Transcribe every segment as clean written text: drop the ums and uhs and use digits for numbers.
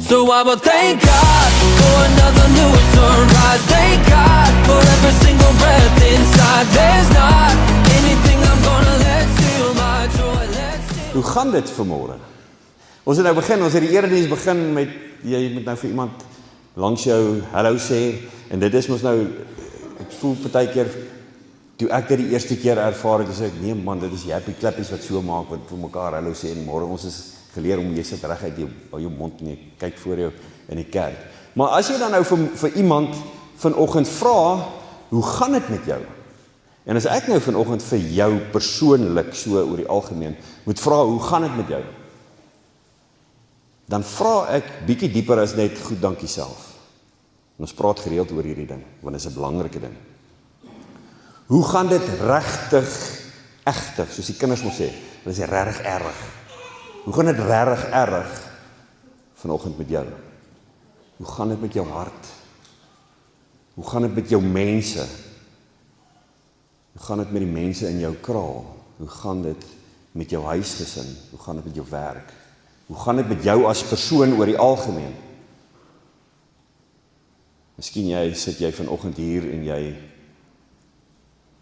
So I will thank God for another new sunrise. Thank God for every single breath inside. There's not anything I'm gonna let steal my joy. Hoe gaan dit vanmôre? Ons het nou begin, ons het die erediens begin met, jy moet nou vir iemand langs jou hallo sê, en dit is mos nou, ek voel partykeer, toe ek dit die eerste keer ervaar het, sê ek, nee man, dit is die happy klappies wat so maak, wat vir mekaar hallo sê, en môre ons is geleer om, jy sit reg uit jou mond, en jy kyk voor jou in die kerk. Maar as jy dan nou vir iemand vanoggend vra, hoe gaan dit met jou? En as ek nou vanoggend vir jou persoonlik, so oor die algemeen, moet vra, hoe gaan dit met jou? Dan vra ek bietjie dieper as net, goed, dankie self. En ons praat gereeld oor hierdie ding, want dit is 'n belangrike ding. Hoe gaan dit regtig, egtig, soos die kinders moet sê, dit is regtig erg. Hoe gaan dit regtig erg vanoggend met jou? Hoe gaan dit met jou hart? Hoe gaan dit met jou mense? Hoe gaan dit met die mense in jou kraal? Hoe gaan dit met jou huisgesin? Hoe gaan dit met jou werk? Hoe gaan dit met jou as persoon oor die algemeen? Miskien sit jy vanoggend hier en jy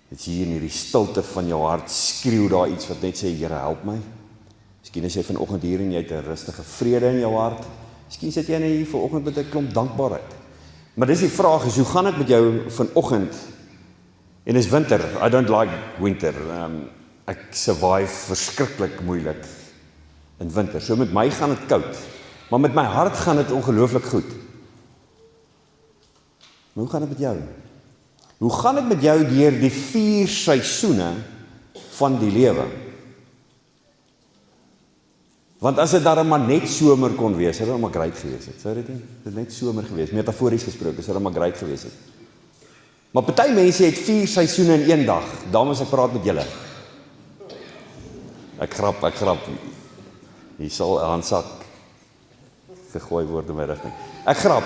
het hier in hierdie stilte van jou hart, skreeu daar iets wat net sê, Here, help my. Miskien is jy vanoggend hier en jy het 'n rustige vrede in jou hart. Miskien sit jy hier vanoggend met 'n klomp dankbaarheid. Maar dis die vraag is, hoe gaan dit met jou vanoggend? En dis winter, I don't like winter. Ek survive verskriklik moeilik in winter. So met my gaan dit koud, maar met my hart gaan dit ongelooflik goed. Maar hoe gaan dit met jou? Hoe gaan dit met jou deur die 4 seisoene van die lewe? Want as dit dan maar net somer kon wees, sou dit maar great gewees het. Sou dit nie? Dit net somer gewees, metafories gesproke, sou dit maar great gewees het. Maar party mense het 4 seisoene in een dag. Dames, ek praat met julle. Ek grap. Hier sal 'n handsak gegooi word in my rigting. Ek grap.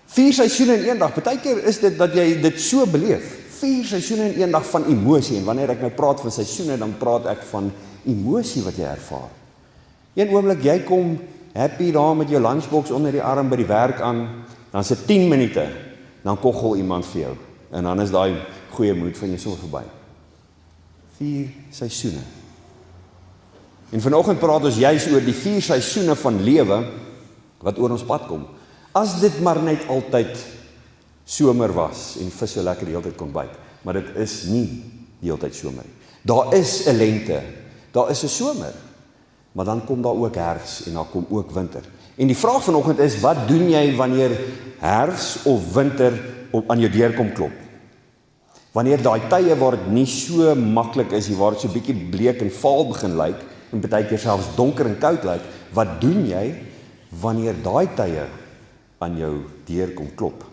4 seisoene in een dag. Partykeer is dit dat jy dit so beleef. 4 seisoene in een dag van emosie. En wanneer ek nou praat van seisoene, dan praat ek van emosie wat jy ervaar. Een oomblik, jy kom happy daar met jou lunchbox onder die arm by die werk aan, dan is dit 10 minute, dan koggel iemand vir jou. En dan is daai goeie moed van jou so verby. 4 seisoene. En vanoggend praat ons juis oor die 4 seisoene van lewe wat oor ons pad kom. As dit maar net altyd somer was en vis so lekker die hele tyd kon byt, maar dit is nie die hele tyd somer nie. Daar is 'n lente, daar is 'n somer, maar dan kom daar ook herfs en daar kom ook winter. En die vraag vanoggend is, wat doen jy wanneer herfs of winter aan jou deur kom klop? Wanneer daai tye waar dit nie so maklik is, waar dit so bietjie bleek en vaal begin lyk, en baie keer selfs donker en koud lyk, wat doen jy wanneer daai tye aan jou deur kom klop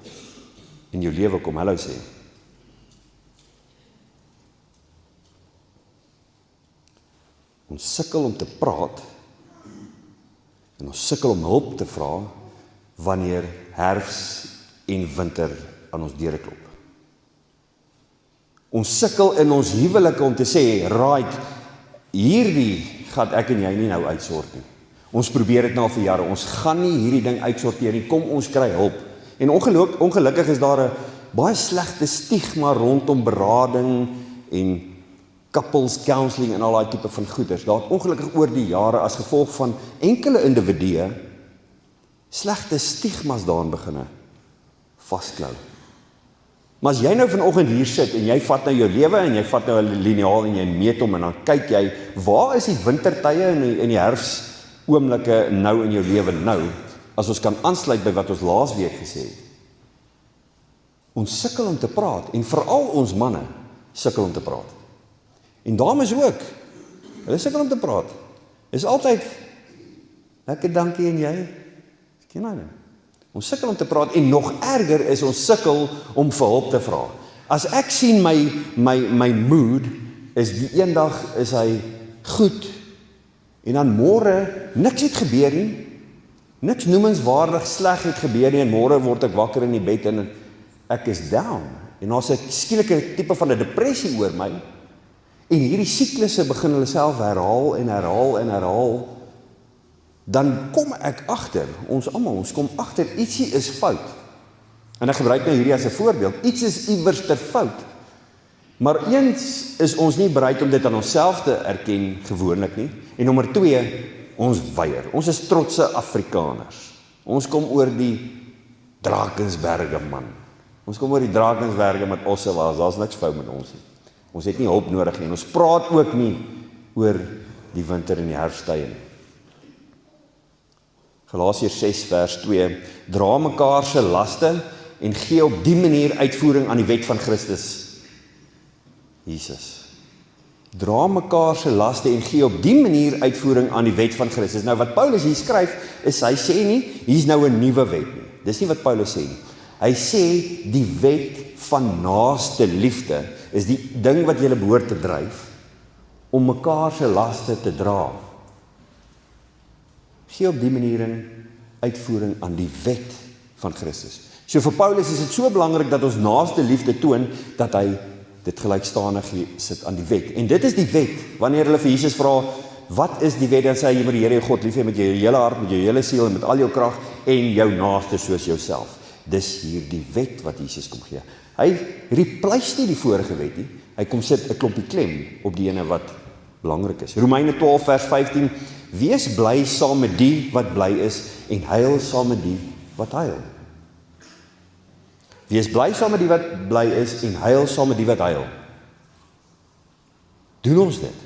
en jou lewe kom hallo sê? Ons sukkel om te praat en ons sukkel om hulp te vra wanneer herfs en winter aan ons deure klop. Ons sukkel in ons huwelike om te sê, right, hierdie gaan ek en jy nie nou uitsort nie. Ons probeer dit nou vir jare, ons gaan nie hierdie ding uitsorteer nie, kom ons kry hulp. En ongelukkig is daar 'n baie slegte stigma rondom berading en couples counseling en al daai tipe van goeders. Daar het ongelukkig oor die jare as gevolg van enkele individue slegte stigmas daarin beginne vasklou. Maar as jy nou vanoggend hier sit en jy vat nou jou lewe en jy vat nou 'n liniaal en jy meet hom en dan kyk jy, waar is die wintertye en die herfs oomblikke nou in jou lewe nou, as ons kan aansluit by wat ons laasweek gesê het. Ons sukkel om te praat en veral ons manne sukkel om te praat. En dames ook. Hulle sukkel om te praat. Is altyd lekker dankie en jy? Ken jy nou? Ons sukkel om te praat en nog erger is ons sukkel om vir hulp te vra. As ek sien my mood is die eendag is hy goed en dan môre niks het gebeur nie. Niks noemenswaardig sleg het gebeur nie en môre word ek wakker in die bed en ek is down. En daar's 'n skielike tipe van 'n depressie oor my. En hierdie siklusse begin hulle self herhaal en herhaal en herhaal. dan kom ek agter, ons kom agter, ietsie is fout. En ek gebruik nou hierdie as 'n voorbeeld, iets is iewers ter fout. Maar eens is ons nie bereid om dit aan onsself te erken gewoonlik nie. En nommer 2, ons weier. Ons is trotse Afrikaners. Ons kom oor die Drakensberge, man. Ons kom oor die Drakensberge met osse was, daar's niks fout met ons nie. Ons het nie hulp nodig nie. Ons praat ook nie oor die winter en die herfstye nie. Galasiërs 6 vers 2, dra mekaar se laste en gee op die manier uitvoering aan die wet van Christus Jesus. Dra mekaar se laste en gee op die manier uitvoering aan die wet van Christus. Nou wat Paulus hier skryf, is hy sê nie, hier's nou 'n nuwe wet nie. Dis nie wat Paulus sê nie. Hy sê, die wet van naaste liefde is die ding wat jy behoort te dryf, om mekaar se laste te dra. Gee op die manier in uitvoering aan die wet van Christus. So vir Paulus is dit so belangrik dat ons naaste liefde toon, dat hy dit gelykstanig sit aan die wet. En dit is die wet, wanneer hulle vir Jesus vra, wat is die wet? Dan sê hy, jy moet die Here jou God lief hê met jou hele hart, met jou hele siel en met al jou krag, en jou naaste soos jouself. Dis hier die wet wat Jesus kom gee. Hy replace nie die vorige wet nie, hy kom sit 'n klompie klem op die ene wat belangrik is. Romeine 12 vers 15, wees bly saam met die wat bly is, en huil saam met die wat huil. Wees bly saam met die wat bly is, en huil saam met die wat huil. Doen ons dit?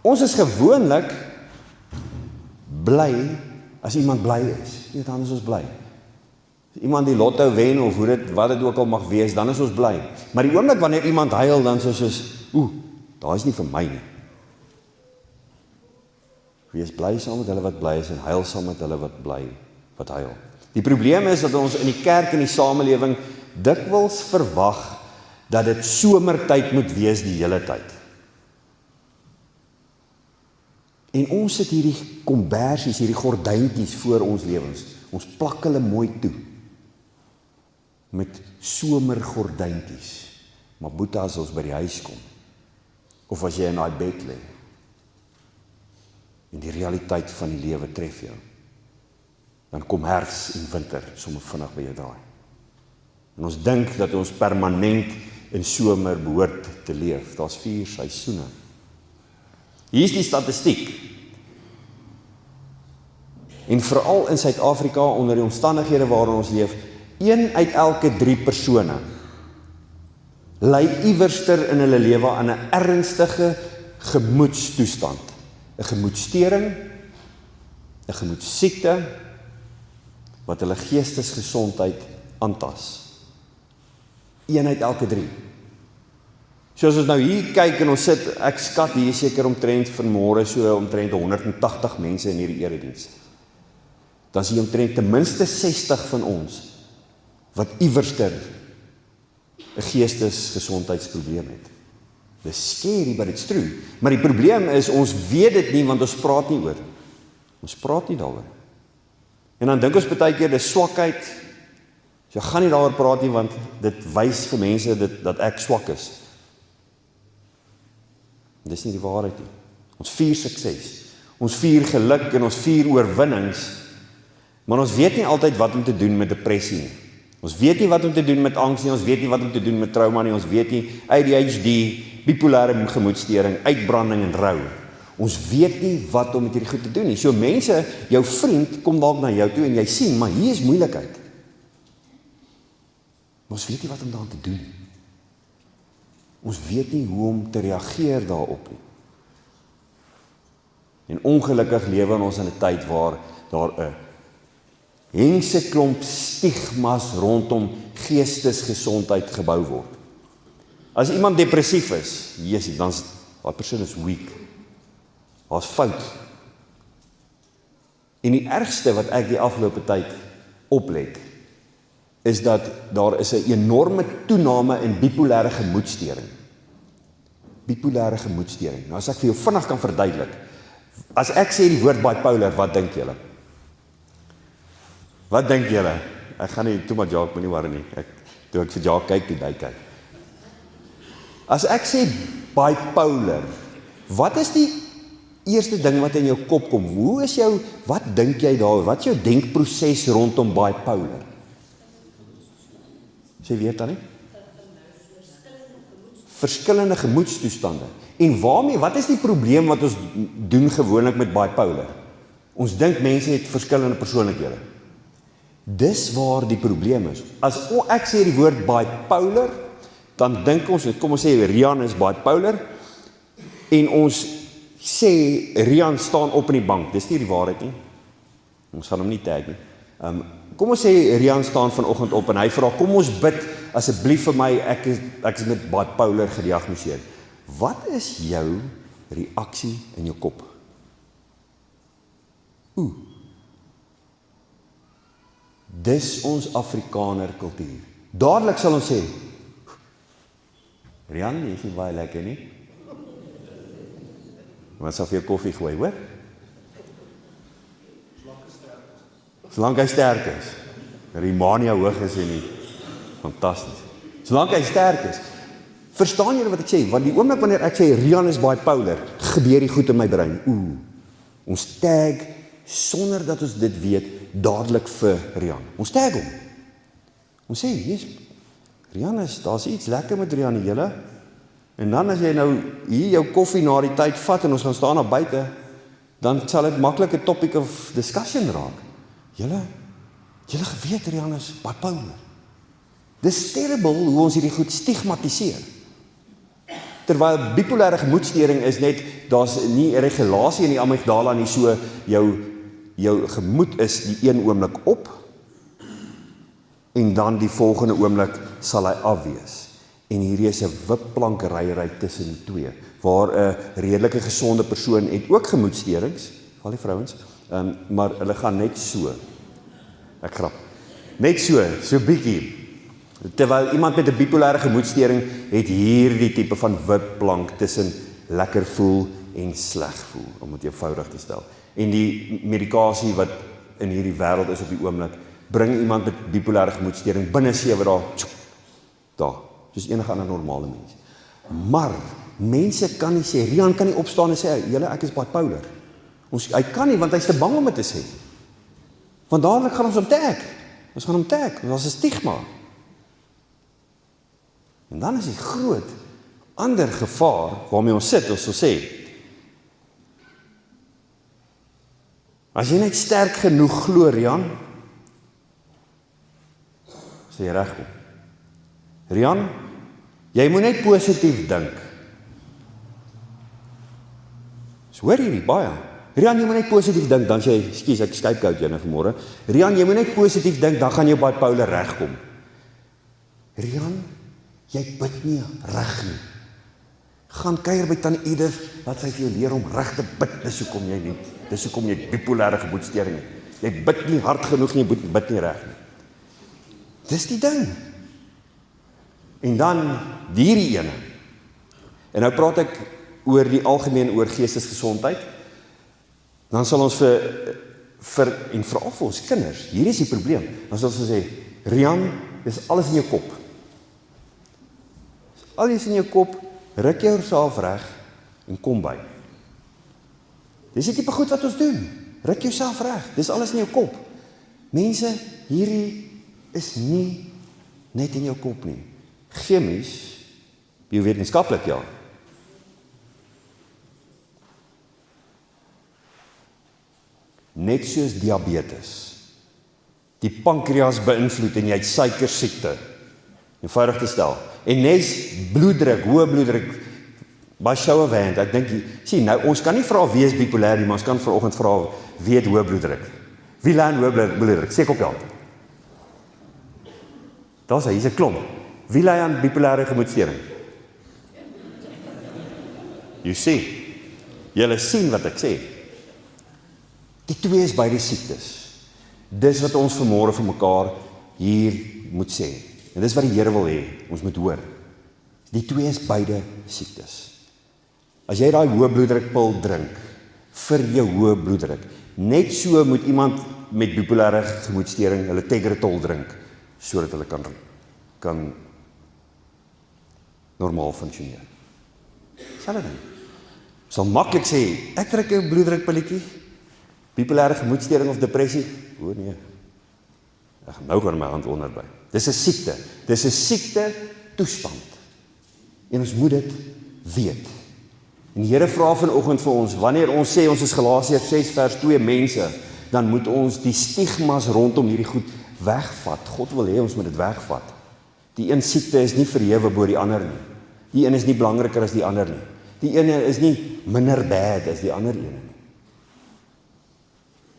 Ons is gewoonlik bly as iemand bly is. Nie, dan is ons bly. As iemand die lotto wen, of wat dit ook al mag wees, dan is ons bly. Maar die oomblik wanneer iemand huil, dan is ons daar is nie vir my nie. Wees bly saam met hulle wat bly is, en huil saam met hulle wat huil. Die probleem is dat ons in die kerk en die samelewing dikwels verwag dat dit somertyd moet wees die hele tyd. En ons sit hierdie kombersies, hierdie gordyntjies voor ons lewens. Ons plak hulle mooi toe met somergordyntjies. Maar boeta, as ons by die huis kom, of as jy in daai bed lê, en die realiteit van die lewe tref jou, dan kom herfs en winter sommer vinnig by jou draai. En ons dink dat ons permanent in somer behoort te leef. Daar's 4 seisoene. Hier is die statistiek. En veral in Suid-Afrika, onder die omstandighede waarin ons leef, 1 uit elke 3 persone ly iewerster in hulle lewe aan 'n ernstige gemoedstoestand. 'n Gemoedsteuring, 'n gemoedsiekte, wat hulle geestesgesondheid aantas. 1 uit elke 3. So as ons nou hier kyk en ons sit, ek skat hier seker omtrent vanmôre so omtrent 180 mense in hierdie erediens. Dan is hier omtrent ten minste 60 van ons wat iewerster 'n geestesgesondheidsprobleem het. Dis scary, but it's true. Maar die probleem is, ons weet dit nie, want ons praat nie oor. Ons praat nie daaroor. En dan dink ons baie keer, dis swakheid. So gaan nie daaroor praat nie, want dit wys vir mense dat ek swak is. Dis nie die waarheid nie. Ons vier sukses. Ons vier geluk en ons vier oorwinnings. Maar ons weet nie altyd wat om te doen met depressie nie. Ons weet nie wat om te doen met angs nie, ons weet nie wat om te doen met trauma nie, ons weet nie ADHD, bipolêre gemoedstoring, uitbranding en rou. Ons weet nie wat om met hierdie goed te doen nie. So mense, jou vriend kom dalk na jou toe en jy sien, maar hier is moeilikheid. Maar ons weet nie wat om daaraan te doen nie. Ons weet nie hoe om te reageer daarop nie. En ongelukkig lewe ons in 'n tyd waar daar 'n hengse klomp stigmas rondom geestesgesondheid gebou word. As iemand depressief is, dan daai persoon is weak. Daar's fout. En die ergste wat ek die afgelope tyd oplet, is dat daar is 'n enorme toename in bipolêre gemoedstoring. Bipolêre gemoedstoring. Nou as ek vir jou vinnig kan verduidelik, as ek sê die woord bipolar, wat dink julle? Wat dink julle? Ek gaan nie, toe maar Jacques, moenie worry nie. Toe ek vir Jacques kyk, die kyk. As ek sê bipolar, wat is die eerste ding wat in jou kop kom? Wat dink jy daar? Wat is jou denkproses rondom bipolar? Sê weet dan nie? Verskillende gemoedstoestande. En wat is die probleem wat ons doen gewoonlik met bipolar? Ons dink mense het verskillende persoonlikhede. Dis waar die probleem is. As ek sê die woord bipolar, dan dink ons, kom ons sê Rian is bipolar, en ons sê Rian staan op in die bank. Dis nie die waarheid nie. Ons gaan hom nie tag nie. Kom ons sê Rian staan vanoggend op en hy vra, kom ons bid asseblief vir my, ek is met bipolar gediagnoseer. Wat is jou reaksie in jou kop? Dis ons Afrikaner kultuur. Dadelik sal ons sê, Rian, jy is nie baie lekker nie. Wat sal vir jou koffie gooi, hoor? Solank hy sterk is. Die mania hoog is en nie. Fantasties. Solank hy sterk is. Verstaan julle wat ek sê? Want die oomblik wanneer ek sê Rian is bipolar, gebeur die goed in my brein. Ons tag sonder dat ons dit weet dadelik vir Rian. Ons tag hom. Ons sê, Rian daar's iets lekker met Rian die hele. En dan as jy nou hier jou koffie na die tyd vat en ons gaan staan daar buite, dan sal dit maklik 'n topic of discussion raak. Julle geweet Rian is bipolar. Dis terrible hoe ons hierdie goed stigmatiseer. Terwyl bipolêre gemoedstoring is net, daar's nie 'n regulasie in die amygdala nie, so jou gemoed is die een oomblik op, en dan die volgende oomblik sal hy afwees. En hierdie is 'n wipplankery tussen die twee, waar 'n redelike gesonde persoon het ook gemoedsterings, al die vrouens, maar hulle gaan net so, ek grap, net so bietjie, terwyl iemand met 'n bipolêre gemoedstoring het hierdie tipe van wipplank tussen lekker voel en sleg voel, om dit eenvoudig te stel. En die medikasie wat in hierdie wêreld is op die oomblik, bring iemand met bipolêre gemoedstoring binne 7 dae, daar, soos enige ander normale mens. Maar mense kan nie sê, Rian kan nie opstaan en sê, julle, ek is bipolar. Hy kan nie, want hy is te bang om dit te sê. Want dadelik gaan ons hom tag. Ons gaan hom tag, want daar is 'n stigma. En dan is die groot ander gevaar waarmee ons sit, ons sal sê, as jy net sterk genoeg glo, Rian, sê jy reg op. Rian, jy moet net positief dink. So hoor hierdie baie. Rian, jy moet net positief dink, dan sê jy, ekskuus, ek skypcout jou nou vanmôre. Rian, jy moet net positief dink, dan gaan jou bipolar regkom. Rian, jy bid nie reg nie. Gaan kuier by Tannie Edith, laat sy vir jou leer om reg te bid, dis hoekom jy bipolêre gemoedstoring het. Jy bid nie hard genoeg nie, jy bid nie reg nie. Dis die ding. En dan hierdie ene. En nou praat ek oor die algemeen oor geestesgesondheid. Dan sal ons en veral vir ons kinders, hier is die probleem. Dan sal ons sê, Rian, dis alles in jou kop. Alles in jou kop, ruk jouself reg en kom by. Dis die tipe goed wat ons doen. Ruk jouself reg, dis alles in jou kop. Mense, hierdie is nie net in jou kop nie. Chemies, biowetenskaplik ja. Net soos diabetes. Die pankreas beïnvloed en jy het suikersiekte. Eenvoudig te stel. En nes bloeddruk, hoë bloeddruk, by show of hand, ek dink, sien, nou, ons kan nie vra wie is bipolêr nie, maar ons kan vanoggend vra wie het hoë bloeddruk. Wie laan hoë bloeddruk? Steek op jou hand. Daar's hy, hier's 'n klomp. Wie ly aan bipolêre gemoedstoring? You see. Julle sien wat ek sê. Die twee is beide siektes. Dis wat ons vanmôre vir mekaar hier moet sê. En dis wat die Here wil hê, ons moet hoor. Die twee is beide siektes. As jy daai hoë bloeddrukpil drink, vir jou hoë bloeddruk, net so moet iemand met bipolêre gemoedstoring hulle Tegretol drink, sodat hulle kan normaal funksioneer. Selfde ding. sal maklik sê, ek trek 'n bloeddrukpilletjie, bipolêre gemoedstoornis of depressie. O nee. Ek gaan nou gaan my hand onderby. Dis 'n siekte. Dis 'n siekte toestand. En ons moet dit weet. En die Here vra vanoggend vir ons, wanneer ons sê ons is Galasiërs 6 vers 2 mense, dan moet ons die stigmas rondom hierdie goed wegvat. God wil hê ons moet dit wegvat. Die een siekte is nie verhewe bo die ander nie. Die een is nie belangriker as die ander nie. Die ene is nie minder bad as die ander ene nie.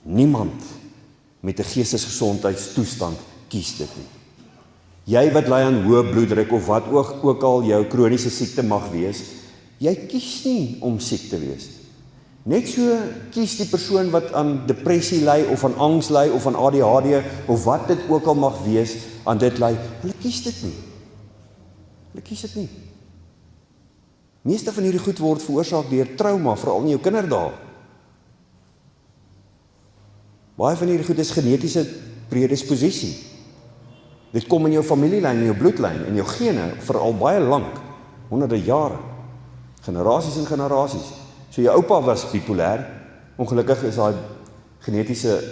Niemand met 'n geestesgesondheidstoestand kies dit nie. Jy wat ly aan hoë bloeddruk of wat ook al jou kroniese siekte mag wees, jy kies nie om siek te wees. Net so kies die persoon wat aan depressie ly of aan angs ly of aan ADHD of wat dit ook al mag wees, aan dit ly, hulle kies dit nie. Hulle kies dit nie. Meeste van hierdie goed word veroorsaak deur trauma, veral in jou kinderdae. Baie van hierdie goed is genetiese predisposisie. Dit kom in jou familielyn, in jou bloedlyn, in jou gene, veral baie lank, honderde jare, generasies en generasies. So jou oupa was bipolêr, ongelukkig is daai genetiese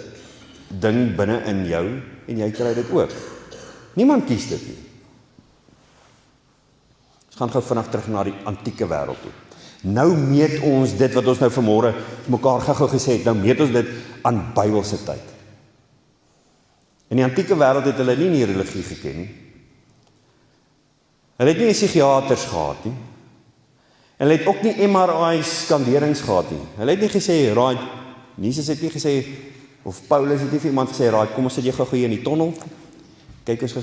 ding binne in jou, en jy kry dit ook. Niemand kies dit nie. Ons gaan gou vinnig terug na die antieke wêreld toe. Nou meet ons dit wat ons nou vanmôre mekaar gou gesê het, nou meet ons dit aan Bybelse tyd. In die antieke wêreld het hulle nie religie geken nie. Hulle het nie psigiaters gehad nie. Hulle het ook nie MRI's skanderings gehad nie. Hulle het nie gesê, right, Jesus het nie gesê, of Paulus het nie vir iemand gesê, right, kom ons sit jy gou hier in die tonnel. Kyk ons gou,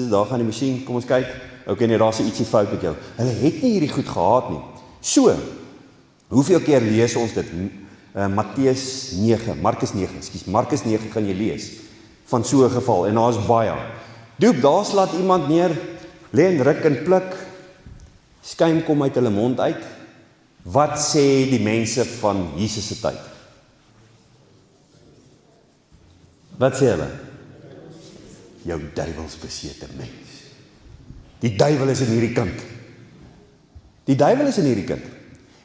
daar gaan die masjien, kom ons kyk. Okay, nee, daar is ietsie fout met jou. Hulle het nie hierdie goed gehad nie. So, hoeveel keer lees ons dit? Markus 9 gaan jy lees, van so 'n geval, en daar is baie. Doep, daar slaat iemand neer, lê en ruk en pluk, skuim kom uit hulle mond uit. Wat sê die mense van Jesus se tyd? Wat sê hulle? Jou duiwelsbesete mens. Die duiwel is in hierdie kind. Die duiwel is in hierdie kind.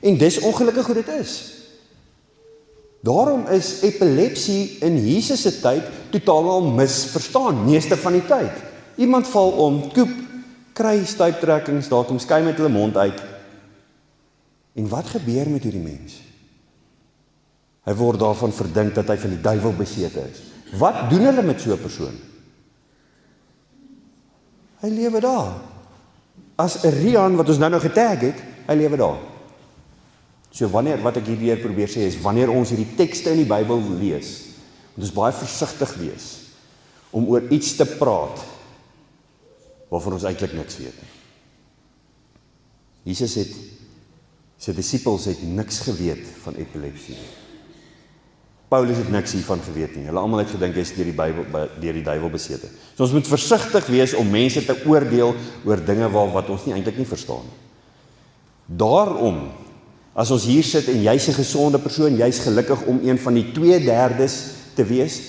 En dis ongelukkig hoe dit is. Daarom is epilepsie in Jesus se tyd totaal misverstaan, meeste van die tyd. Iemand val om, koep, kry stuiptrekkings, daar kom skuim met hulle mond uit. En wat gebeur met hierdie mens? Hy word daarvan verdink dat hy van die duiwel besete is. Wat doen hulle met so 'n persoon? Hy lewe daar. As 'n Rian wat ons nou getag het, hy lewe daar. So wanneer, wat ek hierdeur probeer sê is, wanneer ons hierdie tekste in die Bybel lees, moet ons baie versigtig wees om oor iets te praat waarvan ons eintlik niks weet nie. Jesus het, sy disippels het niks geweet van epilepsie. Paulus het niks hiervan geweet nie. Hulle almal het gedink hy is deur die duiwel besete. So ons moet versigtig wees om mense te oordeel oor dinge wat ons nie eintlik nie verstaan nie. Daarom, as ons hier sit en jy's 'n gesonde persoon, jy's gelukkig om een van die 2/3 te wees,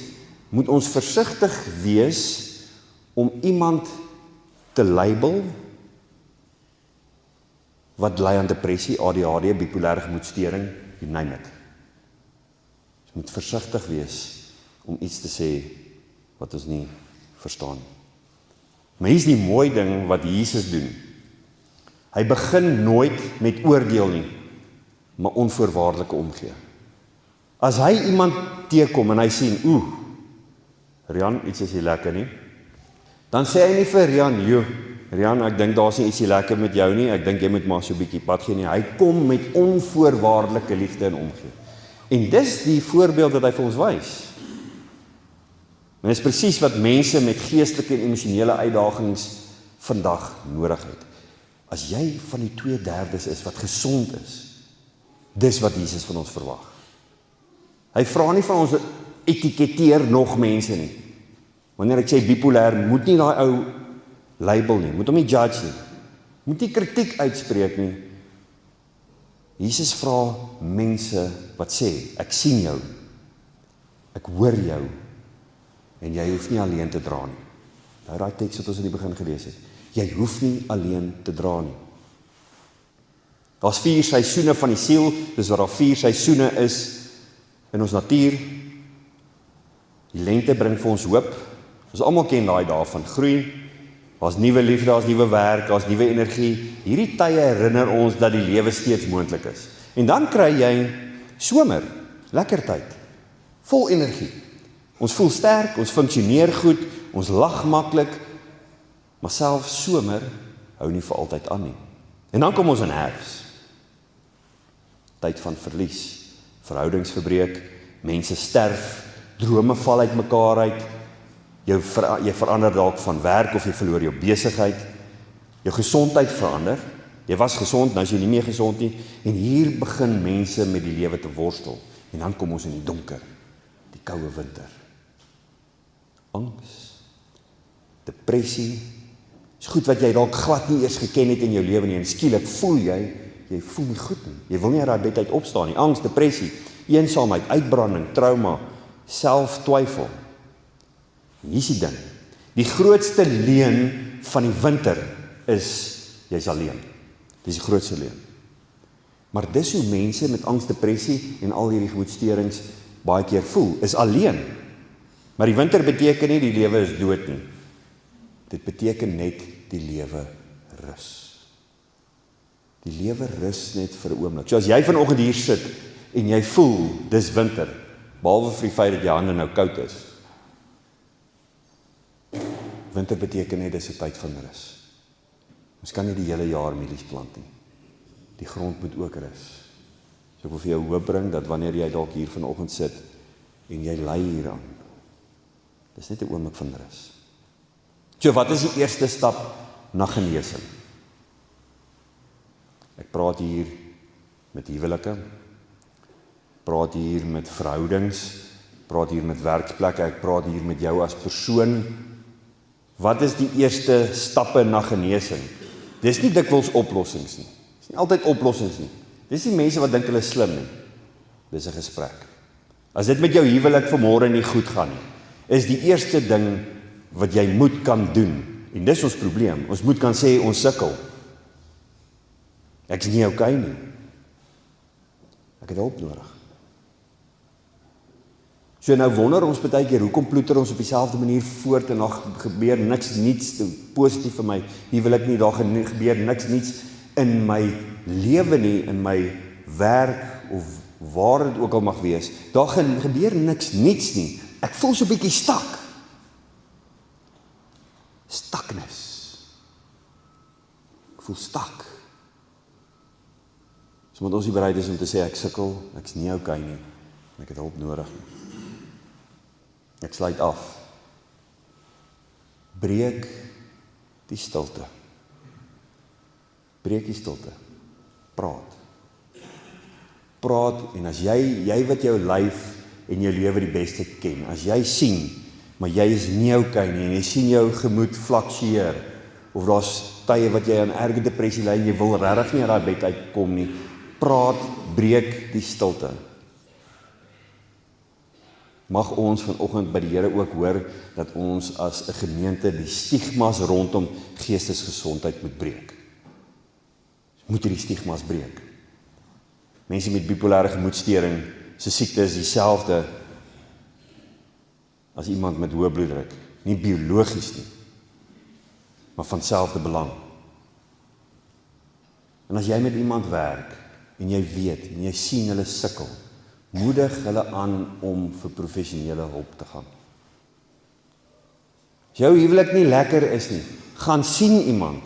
moet ons versigtig wees om iemand te label wat ly aan depressie, ADHD, bipolêre gemoedstoornis, you name it. Ons moet versigtig wees om iets te sê wat ons nie verstaan nie. Maar hier's die mooi ding wat Jesus doen. Hy begin nooit met oordeel nie, maar onvoorwaardelike omgee. As hy iemand teekom en hy sien, Rian, iets is nie lekker nie, dan sê hy nie vir Rian, Rian, ek dink daar's nie iets nie lekker met jou nie, ek dink jy moet maar so 'n bietjie pad gee nie. Hy kom met onvoorwaardelike liefde en omgee. En dis die voorbeeld wat hy vir ons wys. En dis presies wat mense met geestelike en emosionele uitdagings vandag nodig het. As jy van die 2/3 is wat gesond is, dis wat Jesus van ons verwag. Hy vra nie van ons etiketeer nog mense nie. Wanneer ek sê bipolêr, moet nie daai ou label nie, moet hom nie judge nie, moet nie kritiek uitspreek nie. Jesus vra mense wat sê, ek sien jou, ek hoor jou, en jy hoef nie alleen te dra nie. Nou daai teks wat ons in die begin gelees het, jy hoef nie alleen te dra nie. Daar's 4 seisoene van die siel, dis wat daar 4 seisoene is in ons natuur. Die lente bring vir ons hoop. Ons almal ken daai dae van groei. Daar's nuwe liefde, daar's nuwe werk, daar's nuwe energie. Hierdie tye herinner ons dat die lewe steeds moontlik is. En dan kry jy somer, lekker tyd, vol energie. Ons voel sterk, ons funksioneer goed, ons lag maklik, maar selfs somer hou nie vir altyd aan nie. En dan kom ons in herfs. Tyd van verlies, verhoudings verbreek, mense sterf, drome val uit mekaar uit, jy verander dalk van werk of jy verloor jou besigheid, jou gesondheid verander, jy was gesond, nou is jy nie meer gesond nie, en hier begin mense met die lewe te worstel, en dan kom ons in die donker, die koue winter. Angs, depressie, is goed wat jy dalk glad nie eers geken het in jou lewe nie, en skielik voel jy voel nie goed nie, jy wil nie uit daai bed uit opstaan nie, angs, depressie, eensaamheid, uitbranding, trauma, selftwyfel. Hier is die ding, die grootste leuen van die winter is, jy's alleen. Dis die grootste leuen. Maar dis hoe mense met angs, depressie en al hierdie gemoedsteurings baie keer voel, is alleen. Maar die winter beteken nie die lewe is dood nie. Dit beteken net die lewe rus. Die lewe rus net vir 'n oomblik. So as jy vanoggend hier sit en jy voel dis winter, behalwe vir die feit dat jou hande nou koud is. Winter beteken net dis 'n tyd van rus. Ons kan nie die hele jaar mielies plant nie. Die grond moet ook rus. So ek wil vir jou hoop bring dat wanneer jy dalk hier vanoggend sit en jy ly hieraan, dis net 'n oomblik van rus. So wat is die eerste stap na genesing? Ek praat hier met huwelike, praat hier met verhoudings, praat hier met werkplekke, ek praat hier met jou as persoon. Wat is die eerste stappe na genesing? Dis nie dikwels oplossings nie. Dis nie altyd oplossings nie. Dis nie mense wat dink hulle is slim nie. Dis 'n gesprek. As dit met jou huwelik vanmôre nie goed gaan nie, is die eerste ding wat jy moet kan doen. En dis ons probleem. Ons moet kan sê ons sukkel. Ek is nie okay nie. Ek het hulp nodig. So nou wonder ons baie keer, hoekom ploeter ons op dieselfde manier voort en daar gebeur niks niets positief vir my huwelik nie, daar gebeur niks niets in my lewe nie, in my werk of waar dit ook al mag wees. Daar gebeur niks niets nie. Ek voel so 'n bietjie stak. Stakness. Ek voel stak. So moet ons nie bereid is om te sê ek sukkel, ek's nie okay nie, ek het hulp nodig nie. Ek sluit af. Breek die stilte. Breek die stilte. Praat. Praat en as jy wat jou lyf en jou lewe die beste ken, as jy sien, maar jy is nie okay nie en jy sien jou gemoed fluktueer of daar's tye wat jy aan erge depressie ly en jy wil regtig nie uit daai bed uitkom nie, praat, breek die stilte. Mag ons vanoggend by die Here ook hoor dat ons as 'n gemeente die stigmas rondom geestesgesondheid moet breek. Moet hierdie stigmas breek. Mense met bipolêre gemoedstoring se siekte is dieselfde as iemand met hoë bloeddruk, nie biologies nie, maar van selfde belang. En as jy met iemand werk en jy weet en jy sien hulle sukkel, moedig hulle aan om vir professionele hulp te gaan. As jou huwelik nie lekker is nie, gaan sien iemand.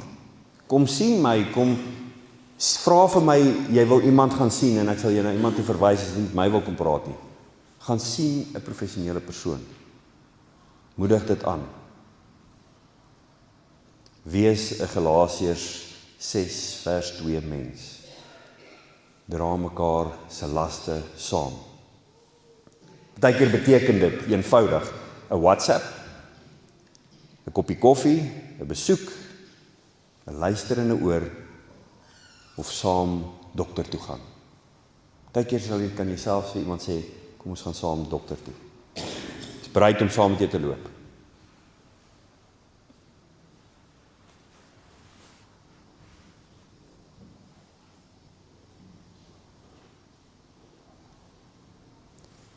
Kom sien my, kom vra vir my, jy wil iemand gaan sien en ek sal jou na iemand toe verwys as jy met my wil kom praat nie. Gaan sien 'n professionele persoon. Moedig dit aan. Wees 'n Galasiërs 6 vers 2 mens. Dra mekaar se laste saam. Partykeer beteken dit eenvoudig 'n WhatsApp, 'n koppie koffie, 'n besoek, 'n luister en 'n oor of saam dokter toe gaan. Partykeer kan jy self vir iemand sê, kom ons gaan saam dokter toe. Is bereid om saam met jou te loop.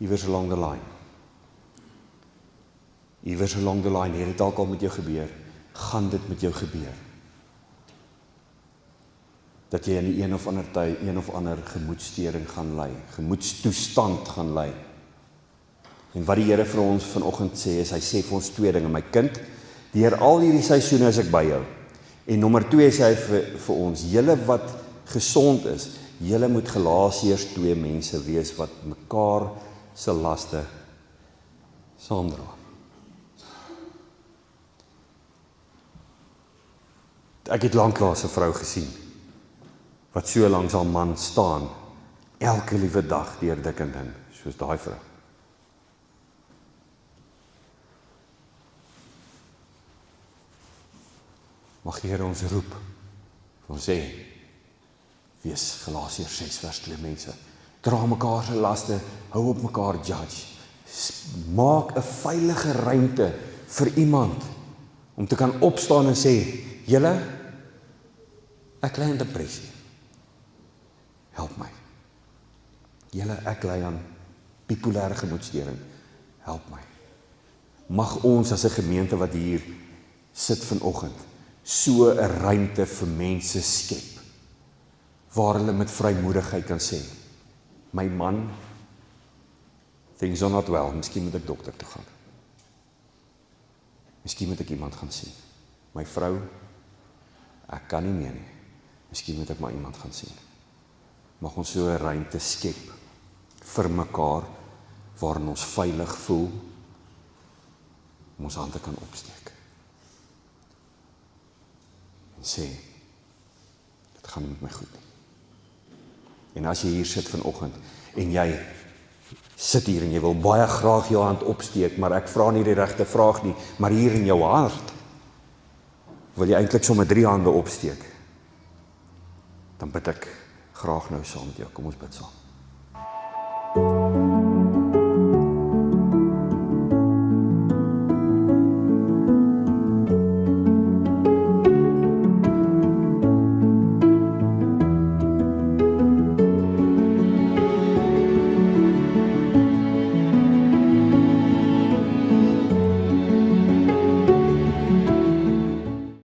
iewers along the line. Iewers along the line, het dit dalk al met jou gebeur, gaan dit met jou gebeur. Dat jy in die een of ander tyd, een of ander gemoedstoring gaan lei, gemoedstoestand gaan lei. En wat die Here vir ons vanoggend sê, is hy sê vir ons 2 dinge, my kind, deur al hierdie seisoene is ek by jou. En nommer 2 sê hy vir ons, julle wat gesond is, julle moet Galasiërs 2 mense wees wat mekaar se laste saamdra. Ek het lanklaas 'n vrou gesien, wat so langs haar man staan, elke liewe dag deur dik en dun, soos daai vrou. Mag die Here ons roep, ons sê, wees Galasiërs 6 vers 2 mense, dra mekaar se laste, hou op mekaar judge, maak 'n veilige ruimte vir iemand, om te kan opstaan en sê, julle, ek ly aan depressie, help my. Julle, ek ly aan bipolêre gemoedstoring, help my. Mag ons as 'n gemeente wat hier sit vanoggend, so 'n ruimte vir mense skep, waar hulle met vrymoedigheid kan sê, my man, things are not well, miskien moet ek dokter toe gaan. Miskien moet ek iemand gaan sien. My vrou, ek kan nie meer nie. Miskien moet ek maar iemand gaan sien. Mag ons so 'n ruimte skep vir mekaar, waarin ons veilig voel, om ons hande kan opsteek. En sê, dit gaan nie met my goed nie. En as jy hier sit vanoggend, en jy sit hier en jy wil baie graag jou hand opsteek, maar ek vra nie die regte vraag nie, maar hier in jou hart, wil jy eintlik sommer 3 hande opsteek, dan bid ek graag nou saam met jou. Kom ons bid saam.